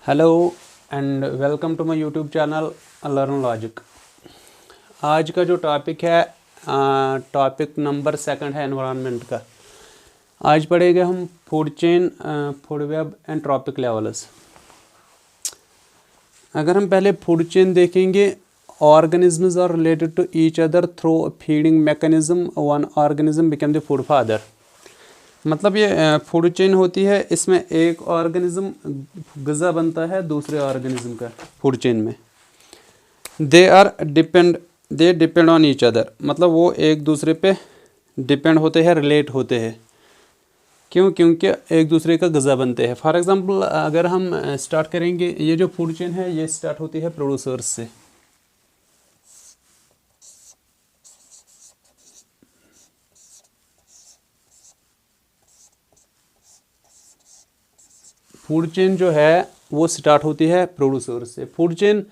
Hello and welcome to my YouTube channel Learn Logic. आज का जो टॉपिक है टॉपिक नंबर 2 है एनवायरनमेंट का। आज पढ़ेंगे हम food chain, food web and trophic levels. अगर हम पहले फूड चेन देखेंगे, organisms are related to each other through feeding mechanism. One organism become the food father. मतलब ये फूड चेन होती है, इसमें एक ऑर्गेनिज्म ग़िज़ा बनता है दूसरे ऑर्गेनिज्म का फूड चेन में। They depend on each other, मतलब वो एक दूसरे पे डिपेंड होते हैं, रिलेट होते हैं। क्योंकि एक दूसरे का ग़िज़ा बनते हैं। फॉर एग्ज़ाम्पल अगर हम स्टार्ट करेंगे, ये जो फूड चेन है ये स्टार्ट होती है प्रोड्यूसर्स से। फूड चेन जो है वो स्टार्ट होती है प्रोड्यूसर से। फूड चेन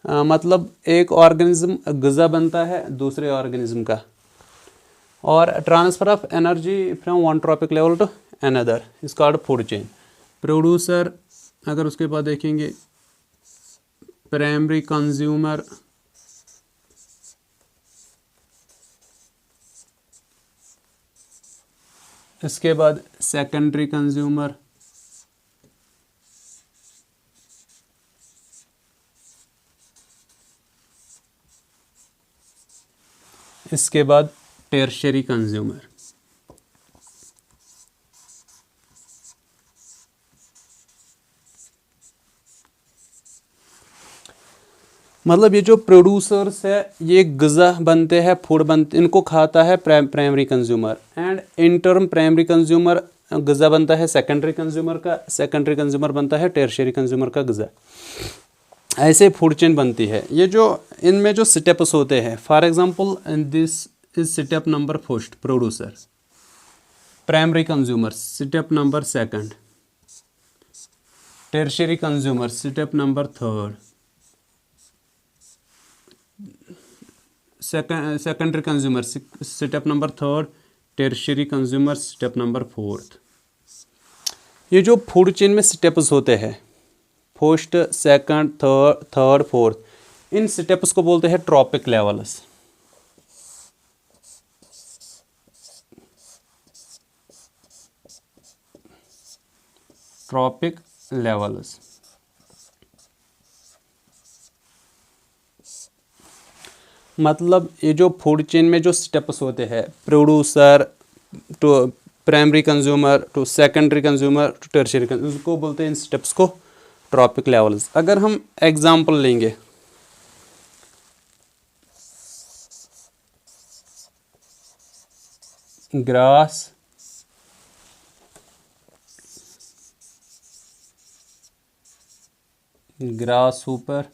मतलब एक ऑर्गेनिज्म ग़िज़ा बनता है दूसरे ऑर्गेनिज्म का, और transfer of energy from one trophic level to another is called food chain. Producer, अगर उसके बाद देखेंगे प्राइमरी कंज्यूमर, इसके बाद सेकेंडरी कंज्यूमर, इसके बाद टर्शियरी कंज्यूमर। मतलब ये जो प्रोड्यूसर्स है ये ग़िज़ा बनते हैं, फूड बनते, इनको खाता है primary consumer, and in term primary consumer ग़िज़ा बनता है सेकेंडरी कंज्यूमर का, सेकेंडरी कंज्यूमर बनता है टर्शियरी कंज्यूमर का ग़िज़ा। ऐसे फूड चेन बनती है। ये जो इनमें जो स्टेप्स होते हैं, for example this is step number first producer, primary consumer step number second, tertiary consumer step number third, secondary consumer step number third, tertiary consumer step number fourth. ये जो फूड चेन में steps होते हैं, first second third fourth, इन steps को बोलते हैं trophic levels. Trophic levels मतलब ये जो फूड चेन में जो स्टेप्स होते हैं, producer to primary consumer to secondary consumer to tertiary consumer, उसको बोलते हैं इन स्टेप्स को ट्रॉपिक लेवल्स। अगर हम एग्जांपल लेंगे, grass, grasshopper,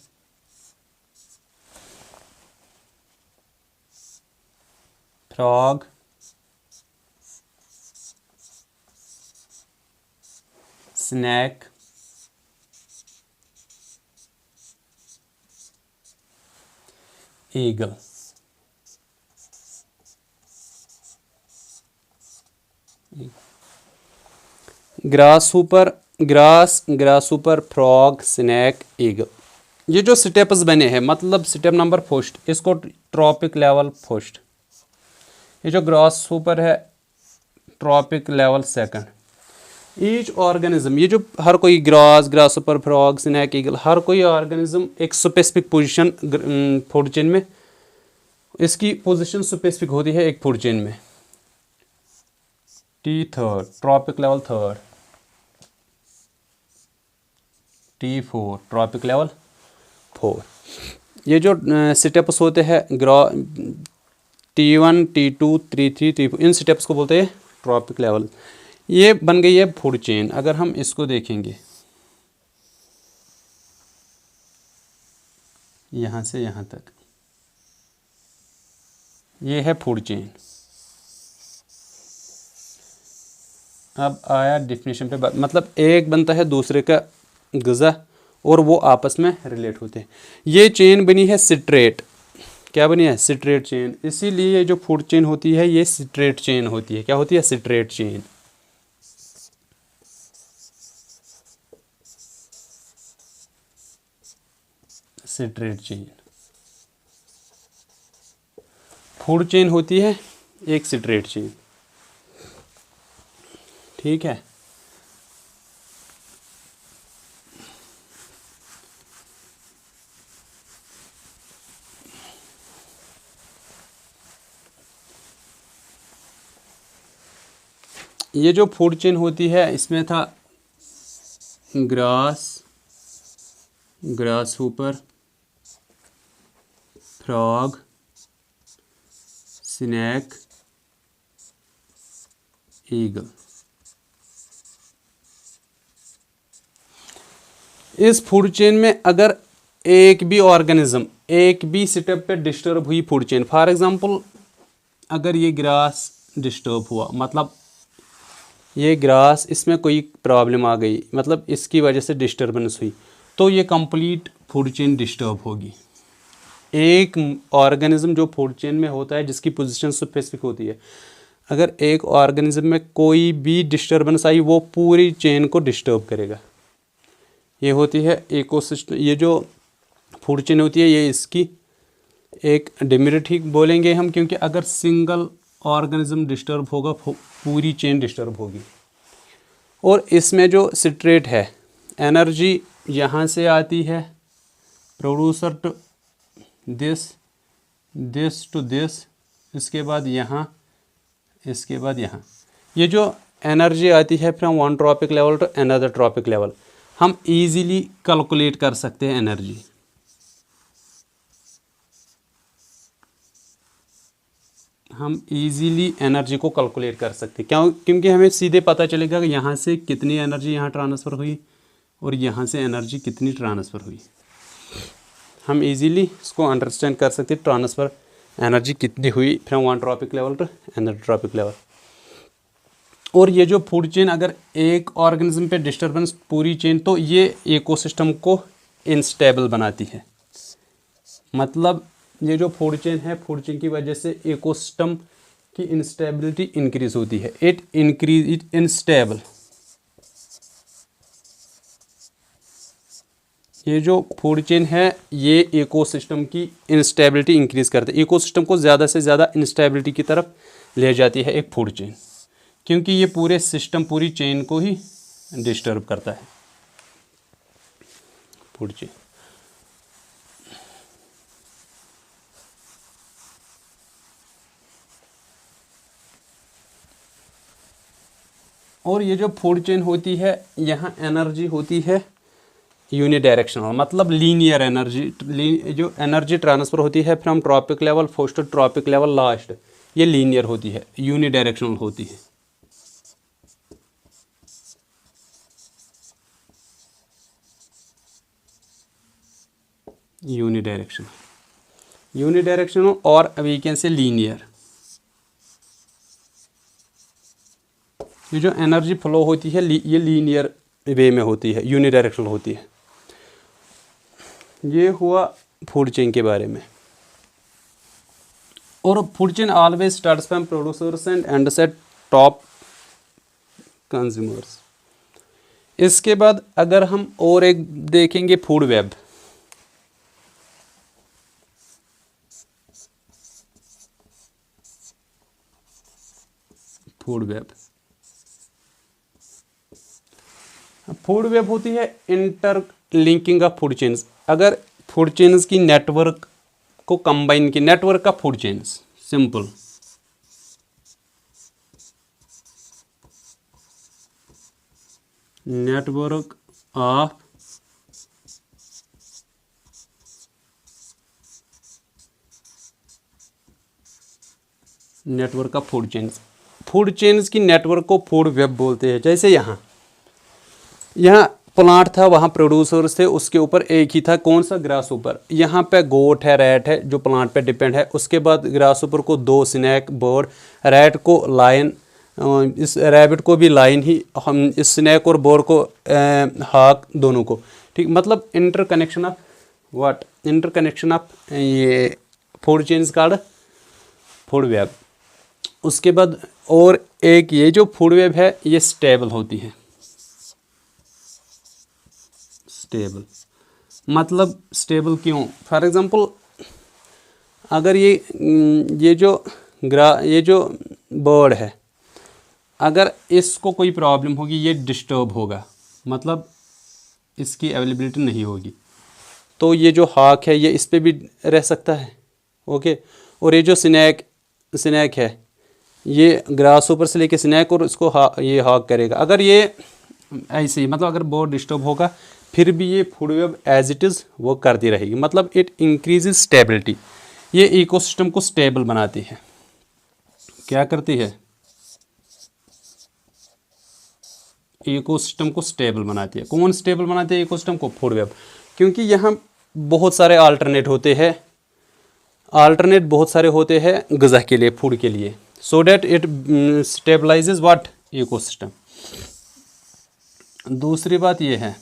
frog, snake, eagle. Grasshopper, frog, snake, eagle. ये जो स्टेप्स बने हैं, मतलब स्टेप नंबर फर्स्ट, इसको ट्रॉपिक लेवल फर्स्ट। ये जो ग्रास ऊपर है trophic level second. Each organism, ये जो हर कोई ग्रास ऊपर, फ्रॉग, स्नैक, ईगल, हर कोई ऑर्गेनिज्म एक स्पेसिफिक पोजीशन फूड चेन में, इसकी पोजीशन स्पेसिफिक होती है एक फूड चेन में। T third, trophic level third, T4 trophic level 4। ये जो स्टेप्स होते हैं T1 T2 T3 T4, इन स्टेप्स को बोलते हैं ट्रॉपिक लेवल। ये बन गई है फूड चेन। अगर हम इसको देखेंगे यहाँ से यहाँ तक, ये है फूड चेन। अब आया डिफिनेशन पे बात, मतलब एक बनता है दूसरे का ग़िज़ा और वो आपस में रिलेट होते हैं। ये चेन बनी है स्ट्रेट। क्या बनी है? Straight chain. इसीलिए ये जो फूड चेन होती है ये स्ट्रेट चेन होती है। क्या होती है? Straight chain. Straight chain. Food chain होती है एक स्ट्रेट चेन, ठीक है। ये जो फूड चेन होती है इसमें था grass Hooper, frog, snake, eagle. इस फूड चेन में अगर एक भी ऑर्गेनिज्म एक भी स्टेप पे डिस्टर्ब हुई फूड चेन, फॉर एग्जांपल अगर ये ग्रास डिस्टर्ब हुआ, मतलब ये ग्रास इसमें कोई प्रॉब्लम आ गई, मतलब इसकी वजह से डिस्टर्बेंस हुई, तो ये कंप्लीट फूड चेन डिस्टर्ब होगी। एक ऑर्गेनिज्म जो फूड चेन में होता है जिसकी पोजीशन स्पेसिफिक होती है, अगर एक ऑर्गेनिज्म में कोई भी डिस्टर्बेंस आई वो पूरी चेन को डिस्टर्ब करेगा। ये होती है इकोसिस्टम। ये जो फूड चेन होती है ये इसकी एक डिमेरिट ही बोलेंगे हम, क्योंकि अगर सिंगल ऑर्गेनिज्म डिस्टर्ब होगा पूरी चेन डिस्टर्ब होगी। और इसमें जो स्ट्रेट है, एनर्जी यहाँ से आती है producer to this to this, इसके बाद यहाँ, इसके बाद यहाँ। ये जो एनर्जी आती है from one trophic level to another trophic level, हम इजीली कैलकुलेट कर सकते हैं एनर्जी। हम इजीली एनर्जी को कैलकुलेट कर सकते हैं, क्योंकि हमें सीधे पता चलेगा कि यहाँ से कितनी एनर्जी यहाँ ट्रांसफ़र हुई और यहाँ से एनर्जी कितनी ट्रांसफ़र हुई। हम इजीली इसको अंडरस्टैंड कर सकते हैं, ट्रांसफ़र एनर्जी कितनी हुई from one trophic level to another trophic level. और ये जो फूड चेन अगर एक ऑर्गेनिज्म पे डिस्टर्बेंस पूरी चेन, तो ये इकोसिस्टम को इनस्टेबल बनाती है। मतलब ये जो फूड चेन है, फूड चेन की वजह से इकोसिस्टम की इंस्टेबिलिटी इंक्रीज होती है। It instable. ये जो फूड चेन है ये इकोसिस्टम की इंस्टेबिलिटी इंक्रीज करता है, इकोसिस्टम को ज़्यादा से ज़्यादा इंस्टेबिलिटी की तरफ ले जाती है एक फूड चेन, क्योंकि ये पूरे सिस्टम पूरी चेन को ही डिस्टर्ब करता है फूड चेन। और ये जो फूड चेन होती है यहाँ एनर्जी होती है यूनिडायरेक्शनल, मतलब लीनियर एनर्जी। जो एनर्जी ट्रांसफ़र होती है from trophic level first to trophic level last, ये लीनियर होती है, यूनिडायरेक्शनल होती है। यूनिडायरेक्शनल और वी कैन से लीनियर। ये जो एनर्जी फ्लो होती है ये लीनियर वे में होती है, यूनिडायरेक्शनल होती है। ये हुआ फूड चेन के बारे में। और food chain always starts from producers and ends at top consumers. इसके बाद अगर हम और एक देखेंगे फूड वेब। फूड वेब होती है इंटरलिंकिंग ऑफ फूड चेन्स। अगर फूड चेन्स की नेटवर्क को कंबाइन की, network of food chains, simple. Network of food chains. Food chains की नेटवर्क को फूड वेब बोलते हैं। जैसे यहाँ प्लांट था, वहाँ प्रोड्यूसर्स थे, उसके ऊपर एक ही था, कौन सा, ग्रास ऊपर। यहाँ पे गोट है, रैट है जो प्लांट पे डिपेंड है। उसके बाद ग्रास ऊपर को 2 स्नैक, बर्ड, रैट को लायन, इस रैबिट को भी लायन ही, हम इस स्नैक और बर्ड को हाक, दोनों को, ठीक। मतलब इंटरकनेक्शन ऑफ ये food chains card food web. उसके बाद और एक ये जो फूड वेब है ये स्टेबल होती है, स्टेबल। मतलब स्टेबल क्यों? फॉर एग्जांपल अगर ये जो बर्ड है, अगर इसको कोई प्रॉब्लम होगी, ये डिस्टर्ब होगा, मतलब इसकी अवेलेबिलिटी नहीं होगी, तो ये जो हॉक है ये इस पे भी रह सकता है। ओके, और ये जो स्नैक है, ये ग्रास ऊपर से लेके स्नैक और इसको ये हॉक करेगा। अगर ये ऐसे ही, मतलब अगर बहुत डिस्टर्ब होगा, फिर भी ये food web as it is वो करती रहेगी, मतलब इट इंक्रीजेज स्टेबिलिटी। ये इकोसिस्टम को स्टेबल बनाती है। क्या करती है? इकोसिस्टम को स्टेबल बनाती है। कौन स्टेबल बनाती है इकोसिस्टम को? Food web. क्योंकि यहाँ बहुत सारे अल्टरनेट होते हैं ग़िज़ा के लिए, फूड के लिए, so that it stabilises what? Ecosystem. दूसरी बात ये है,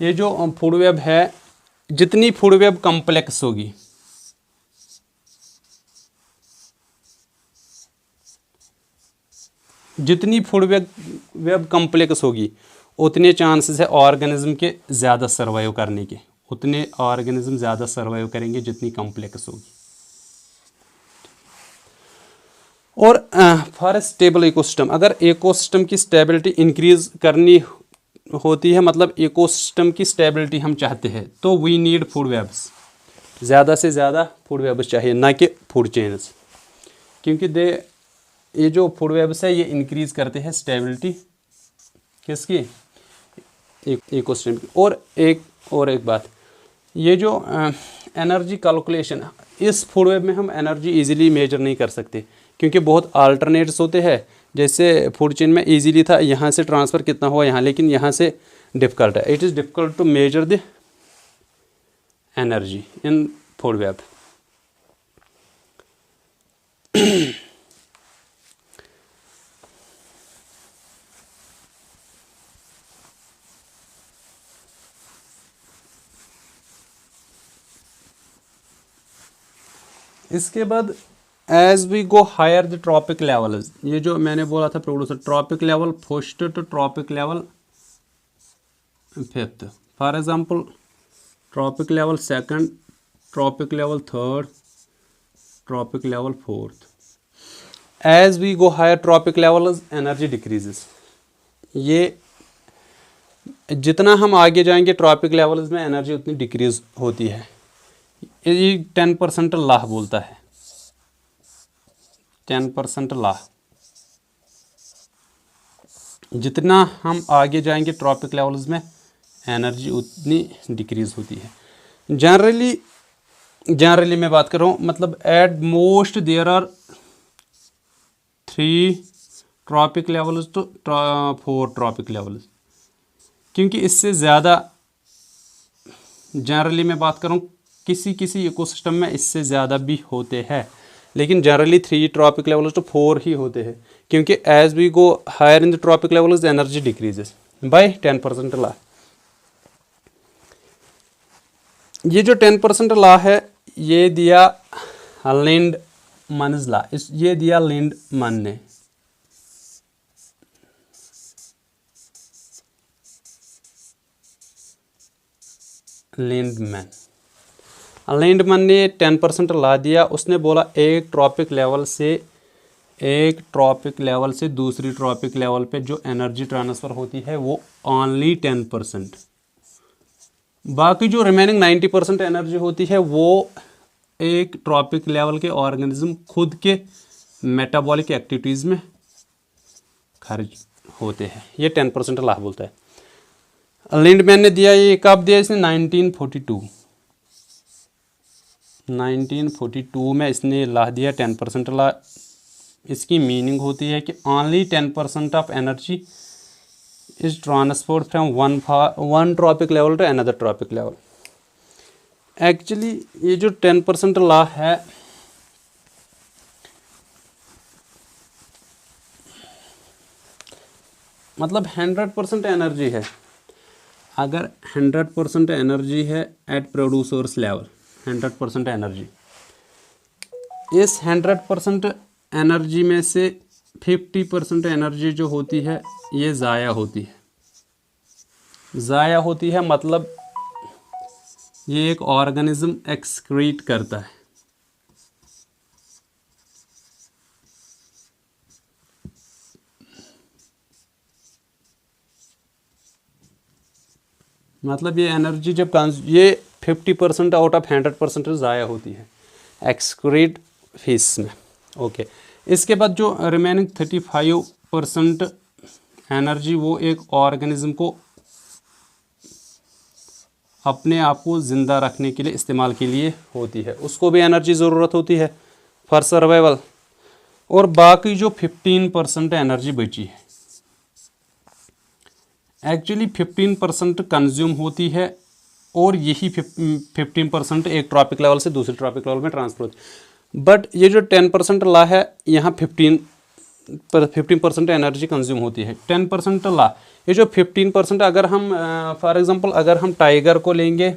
ये जो फूड वेब है, जितनी फूड वेब कम्प्लेक्स होगी, जितनी फूड वेब कम्प्लेक्स होगी, उतने चांसेस है ऑर्गेनिज्म के ज़्यादा सर्वाइव करने के, उतने ऑर्गेनिज्म ज़्यादा सर्वाइव करेंगे जितनी कम्प्लेक्स होगी। और फॉर ए स्टेबल इकोसिस्टम, अगर इकोसिस्टम की स्टेबिलिटी इंक्रीज करनी होती है, मतलब इकोसिस्टम की स्टेबिलिटी हम चाहते हैं, तो वी नीड फूड वेब्स, ज़्यादा से ज़्यादा फूड वेब्स चाहिए, ना कि फूड चेन्स। क्योंकि ये जो फूड वेब्स है ये इंक्रीज करते हैं स्टेबिलिटी किसकी? इकोसिस्टम की। और एक बात, ये जो एनर्जी कैलकुलेशन, इस फूड वेब में हम एनर्जी इजीली मेजर नहीं कर सकते, क्योंकि बहुत अल्टरनेट्स होते हैं। जैसे फूड चेन में इजीली था, यहाँ से ट्रांसफ़र कितना हुआ यहाँ, लेकिन यहाँ से डिफ़िकल्ट है। It is difficult to measure the energy in food web. इसके बाद as we go higher the trophic level, ये जो मैंने बोला था producer, trophic level first to trophic level fifth. For example trophic level second, trophic level third, trophic level fourth. As we go higher trophic level energy decreases. ये जितना हम आगे जाएंगे ट्रॉपिक लेवल्स में एनर्जी उतनी डिक्रीज होती है। ये 10% लॉ बोलता है, 10% लॉ। जितना हम आगे जाएंगे ट्रॉपिक लेवल्स में एनर्जी उतनी डिक्रीज होती है। जनरली मैं बात कर रहा हूँ, मतलब at most there are 3 trophic levels तो 4 ट्रॉपिक लेवल्स, क्योंकि इससे ज़्यादा, जनरली मैं बात कर रहा हूँ, किसी इकोसिस्टम में इससे ज़्यादा भी होते हैं, लेकिन जनरली 3 ट्रॉपिक लेवल्स तो 4 ही होते हैं, क्योंकि as we go higher in the trophic levels energy decreases by 10% law. ये जो 10% लॉ है ये दिया लिंडमैन्स लॉ, ये दिया लिंडमैन ने। लिंडमैन ने 10% लॉ दिया। उसने बोला एक ट्रॉपिक लेवल से दूसरी ट्रॉपिक लेवल पे जो एनर्जी ट्रांसफ़र होती है वो ओनली 10%, बाकी जो रिमेनिंग 90% एनर्जी होती है वो एक ट्रॉपिक लेवल के ऑर्गेनिज्म खुद के मेटाबॉलिक एक्टिविटीज़ में खर्च होते हैं। ये 10% लॉ बोलता है। लिंडमैन ने दिया, ये कब दिया इसने? 1942 में इसने लॉ दिया 10% लॉ। इसकी मीनिंग होती है कि only 10% of energy is transferred from one trophic level to another trophic level. Actually ये जो 10% लॉ है, मतलब 100% एनर्जी है। अगर 100% एनर्जी है एट प्रोड्यूसर्स लेवल, 100% एनर्जी, इस 100% एनर्जी में से 50% एनर्जी जो होती है ये ज़ाया होती है। मतलब ये एक ऑर्गेनिज्म एक्सक्रीट करता है। मतलब ये एनर्जी जब ये 50% आउट ऑफ 100% ज़ाया होती है एक्सक्रीट फेस में। ओके, इसके बाद जो रिमेनिंग 35% एनर्जी वो एक ऑर्गेनिज्म को अपने आप को ज़िंदा रखने के लिए इस्तेमाल के लिए होती है, उसको भी एनर्जी ज़रूरत होती है फॉर सर्वाइवल। और बाकी जो 15% एनर्जी बची है, एक्चुअली 15% कंज्यूम होती है और यही 15% एक ट्रॉपिक लेवल से दूसरे ट्रॉपिक लेवल में ट्रांसफर होती है। बट ये जो 10% ला है, यहाँ 15% एनर्जी कंज्यूम होती है। 10% ला, ये जो 15%, अगर हम फॉर एग्जांपल अगर हम टाइगर को लेंगे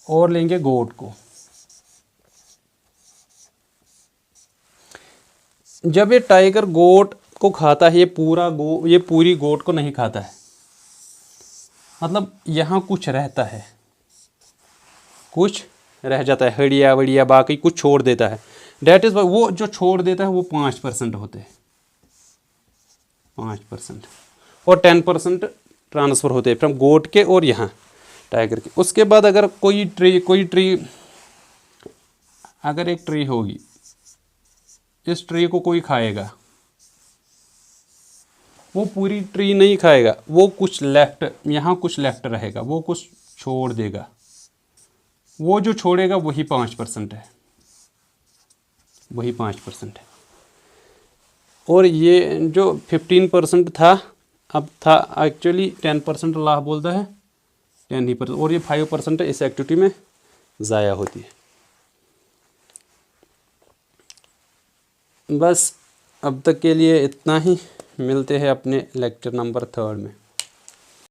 और लेंगे गोट को, जब ये टाइगर गोट को खाता है, ये पूरी गोट को नहीं खाता है, मतलब यहाँ कुछ रहता है, कुछ रह जाता है, हड्डियाँ वड़िया बाकी कुछ छोड़ देता है। डेट इज़ वो जो छोड़ देता है वो 5% होते हैं, 5%, और 10% ट्रांसफ़र होते हैं फ्रॉम गोट के और यहाँ टाइगर के। उसके बाद अगर कोई ट्री अगर एक ट्री होगी, इस ट्री को कोई खाएगा, वो पूरी ट्री नहीं खाएगा, वो कुछ लेफ्ट, यहाँ कुछ लेफ्ट रहेगा, वो कुछ छोड़ देगा, वो जो छोड़ेगा वही 5% है, वही 5% है। और ये जो 15% था, अब था एक्चुअली 10% लाह बोलता है 10%, और ये 5% इस एक्टिविटी में ज़ाया होती है। बस अब तक के लिए इतना ही, मिलते हैं अपने लेक्चर नंबर 3 में।